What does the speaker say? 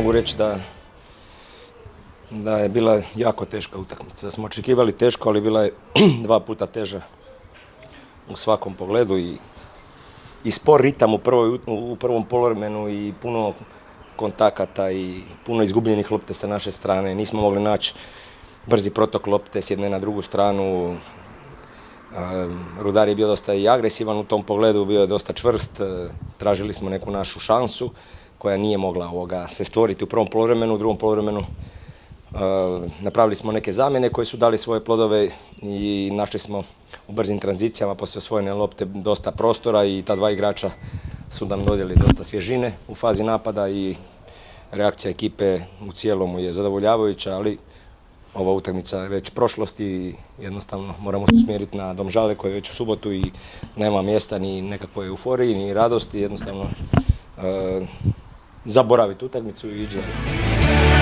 mogu reći da je bila jako teška utakmica. Da smo očekivali teško, ali bila je 2 puta teža u svakom pogledu i spor ritam u prvom poluvremenu i puno kontakata i puno izgubljenih lopte sa naše strane. Nismo mogli naći brzi protok lopte s jedne na drugu stranu. Rudar je bio dosta i agresivan u tom pogledu, bio je dosta čvrst. Tražili smo neku našu šansu koja nije mogla se stvoriti u prvom poluvremenu. U drugom poluvremenu napravili smo neke zamjene koje su dali svoje plodove i našli smo u brzim tranzicijama poslije osvojene lopte dosta prostora i ta 2 igrača su nam donijeli dosta svježine u fazi napada i reakcija ekipe u cijelomu je zadovoljavajuća, ali ova utakmica je već prošlost i jednostavno moramo se usmjeriti na Domžale koje je već u subotu i nema mjesta ni nekakvoj euforiji, ni radosti, jednostavno zaboraviti utakmicu i ići dalje.